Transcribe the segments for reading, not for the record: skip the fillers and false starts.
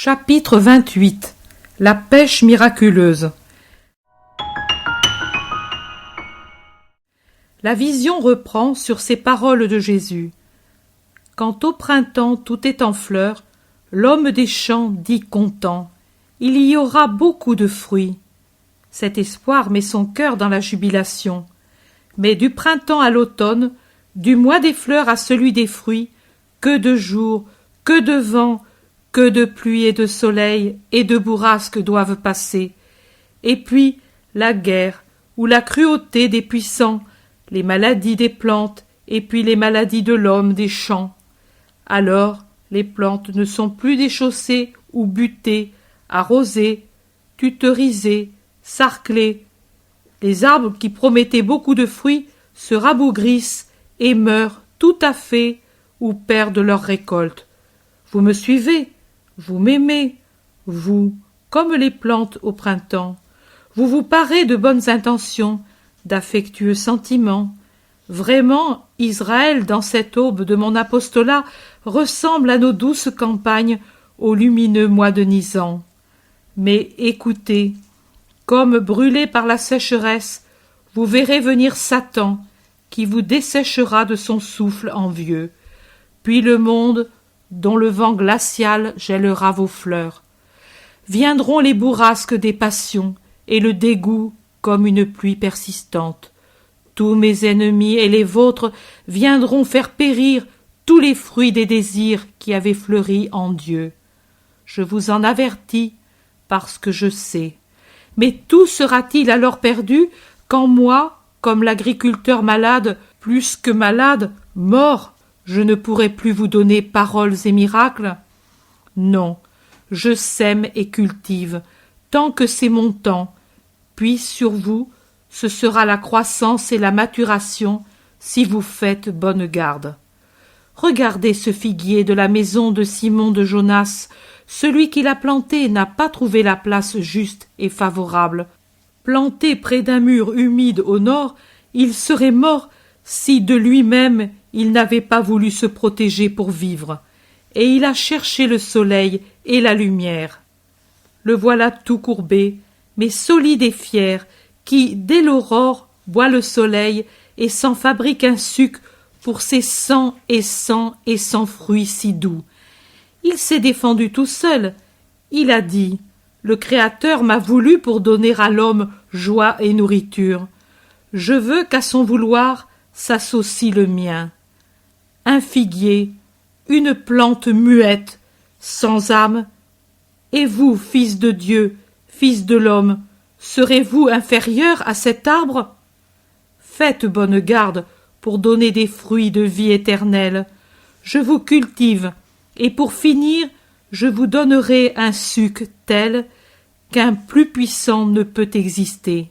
Chapitre 28. La pêche miraculeuse. La vision reprend sur ces paroles de Jésus. Quand au printemps tout est en fleurs, l'homme des champs dit content, il y aura beaucoup de fruits. Cet espoir met son cœur dans la jubilation. Mais du printemps à l'automne, du mois des fleurs à celui des fruits, que de jours, que de vent, que de pluie et de soleil et de bourrasques doivent passer. Et puis la guerre, ou la cruauté des puissants, les maladies des plantes, et puis les maladies de l'homme des champs. Alors les plantes ne sont plus déchaussées ou butées, arrosées, tutorisées, sarclées. Les arbres qui promettaient beaucoup de fruits se rabougrissent et meurent tout à fait ou perdent leur récolte. Vous me suivez? Vous m'aimez, vous, comme les plantes au printemps. Vous vous parez de bonnes intentions, d'affectueux sentiments. Vraiment, Israël, dans cette aube de mon apostolat, ressemble à nos douces campagnes au lumineux mois de Nisan. Mais écoutez, comme brûlés par la sécheresse, vous verrez venir Satan, qui vous desséchera de son souffle envieux. Puis le monde, dont le vent glacial gèlera vos fleurs. Viendront les bourrasques des passions et le dégoût comme une pluie persistante. Tous mes ennemis et les vôtres viendront faire périr tous les fruits des désirs qui avaient fleuri en Dieu. Je vous en avertis parce que je sais. Mais tout sera-t-il alors perdu quand moi, comme l'agriculteur malade, plus que malade, mort, je ne pourrai plus vous donner paroles et miracles? Non, je sème et cultive, tant que c'est mon temps, puis sur vous, ce sera la croissance et la maturation, si vous faites bonne garde. Regardez ce figuier de la maison de Simon de Jonas, celui qui l'a planté n'a pas trouvé la place juste et favorable. Planté près d'un mur humide au nord, il serait mort si de lui-même il n'avait pas voulu se protéger pour vivre, et il a cherché le soleil et la lumière. Le voilà tout courbé, mais solide et fier, qui, dès l'aurore, boit le soleil et s'en fabrique un suc pour ses 100 et 100 fruits si doux. Il s'est défendu tout seul. Il a dit « Le Créateur m'a voulu pour donner à l'homme joie et nourriture. Je veux qu'à son vouloir s'associe le mien. » Un figuier, une plante muette, sans âme. Et vous, fils de Dieu, fils de l'homme, serez-vous inférieur à cet arbre? Faites bonne garde pour donner des fruits de vie éternelle. Je vous cultive, et pour finir, je vous donnerai un suc tel qu'un plus puissant ne peut exister.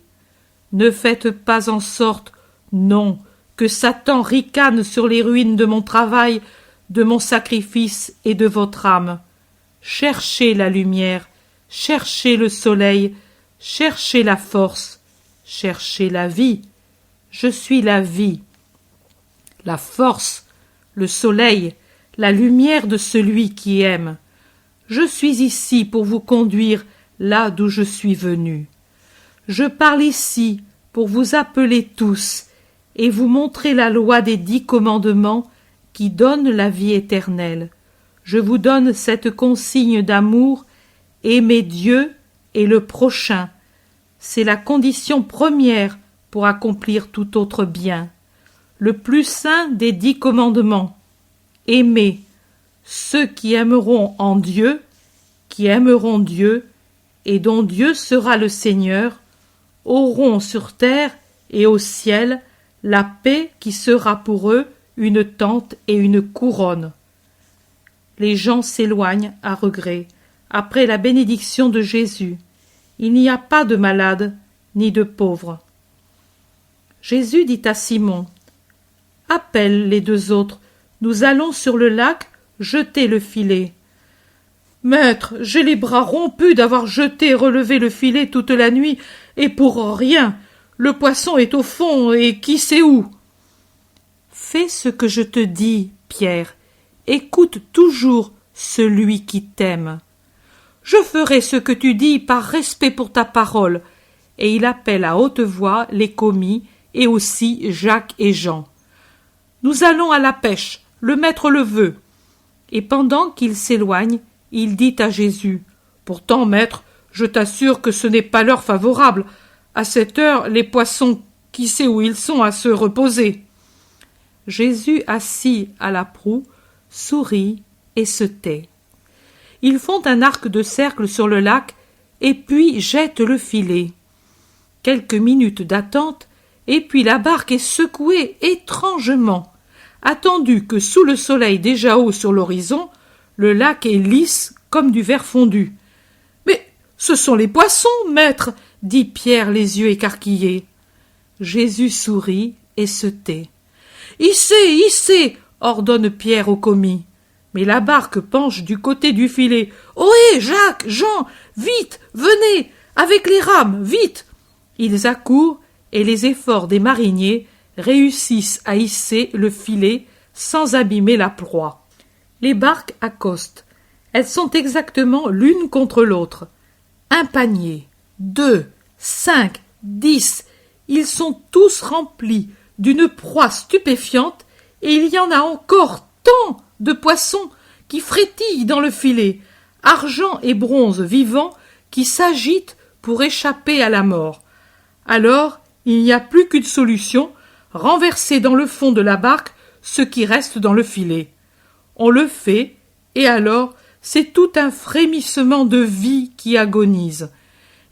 Ne faites pas en sorte, non, que Satan ricane sur les ruines de mon travail, de mon sacrifice et de votre âme. Cherchez la lumière, cherchez le soleil, cherchez la force, cherchez la vie. Je suis la vie, la force, le soleil, la lumière de celui qui aime. Je suis ici pour vous conduire là d'où je suis venu. Je parle ici pour vous appeler tous et vous montrer la loi des 10 commandements qui donnent la vie éternelle. Je vous donne cette consigne d'amour, aimer Dieu et le prochain. C'est la condition première pour accomplir tout autre bien. Le plus saint des 10 commandements. Aimer ceux qui aimeront en Dieu, qui aimeront Dieu, et dont Dieu sera le Seigneur, auront sur terre et au ciel la paix qui sera pour eux une tente et une couronne. Les gens s'éloignent à regret, après la bénédiction de Jésus. Il n'y a pas de malades ni de pauvres. Jésus dit à Simon, « Appelle les 2 autres, nous allons sur le lac jeter le filet. » « Maître, j'ai les bras rompus d'avoir jeté et relevé le filet toute la nuit, et pour rien. Le poisson est au fond, et qui sait où? » « Fais ce que je te dis, Pierre. Écoute toujours celui qui t'aime. je ferai ce que tu dis par respect pour ta parole. » Et il appelle à haute voix les commis et aussi Jacques et Jean. « Nous allons à la pêche, le maître le veut. » Et pendant qu'il s'éloigne, il dit à Jésus, « Pourtant, maître, je t'assure que ce n'est pas l'heure favorable. À cette heure, les poissons, qui sait où ils sont à se reposer ?» Jésus, assis à la proue, sourit et se tait. Ils font un arc de cercle sur le lac et puis jettent le filet. Quelques minutes d'attente, et puis la barque est secouée étrangement. Attendu que sous le soleil déjà haut sur l'horizon, le lac est lisse comme du verre fondu. « Mais ce sont les poissons, maître !» dit Pierre les yeux écarquillés. Jésus sourit et se tait. « Hissez, hissez !» ordonne Pierre au commis. Mais la barque penche du côté du filet. « Ohé, Jacques, Jean, vite, venez, avec les rames, vite !» Ils accourent et les efforts des mariniers réussissent à hisser le filet sans abîmer la proie. Les barques accostent. Elles sont exactement l'une contre l'autre. Un panier, 2, 5, 10. Ils sont tous remplis d'une proie stupéfiante et il y en a encore tant de poissons qui frétillent dans le filet, argent et bronze vivants qui s'agitent pour échapper à la mort. Alors, il n'y a plus qu'une solution, renverser dans le fond de la barque ce qui reste dans le filet. On le fait, et alors, c'est tout un frémissement de vie qui agonise.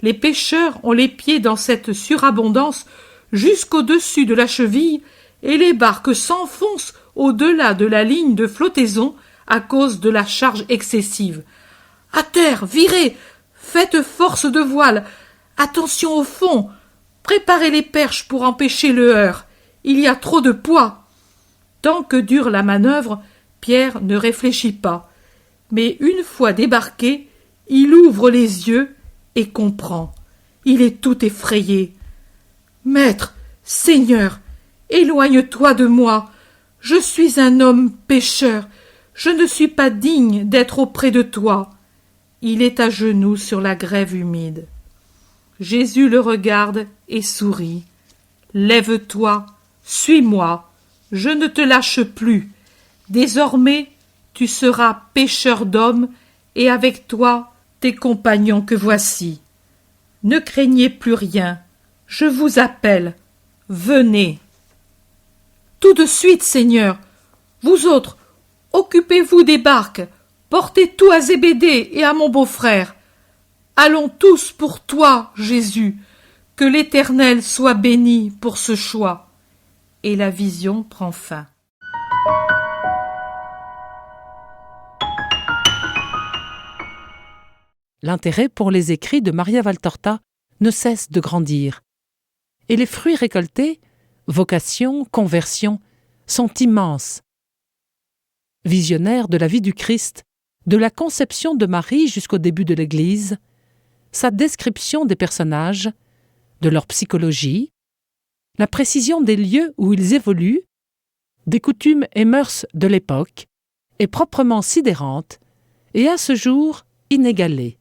Les pêcheurs ont les pieds dans cette surabondance jusqu'au-dessus de la cheville, et les barques s'enfoncent au-delà de la ligne de flottaison à cause de la charge excessive. « À terre, virez! Faites force de voile! Attention au fond! Préparez les perches pour empêcher le heurt. Il y a trop de poids. » Tant que dure la manœuvre, Pierre ne réfléchit pas. Mais une fois débarqué, il ouvre les yeux et comprend. Il est tout effrayé. « Maître, Seigneur, éloigne-toi de moi. Je suis un homme pécheur. Je ne suis pas digne d'être auprès de toi. » Il est à genoux sur la grève humide. Jésus le regarde et sourit. « Lève-toi, suis-moi, je ne te lâche plus. Désormais, tu seras pêcheur d'hommes, et avec toi tes compagnons que voici. Ne craignez plus rien, je vous appelle, venez. » « Tout de suite, Seigneur. Vous autres, occupez-vous des barques, portez tout à Zébédée et à mon beau-frère. Allons tous pour toi, Jésus, que l'Éternel soit béni pour ce choix. » Et la vision prend fin. L'intérêt pour les écrits de Maria Valtorta ne cesse de grandir. Et les fruits récoltés, vocation, conversion, sont immenses. Visionnaire de la vie du Christ, de la conception de Marie jusqu'au début de l'Église, sa description des personnages, de leur psychologie, la précision des lieux où ils évoluent, des coutumes et mœurs de l'époque, est proprement sidérante et à ce jour inégalée.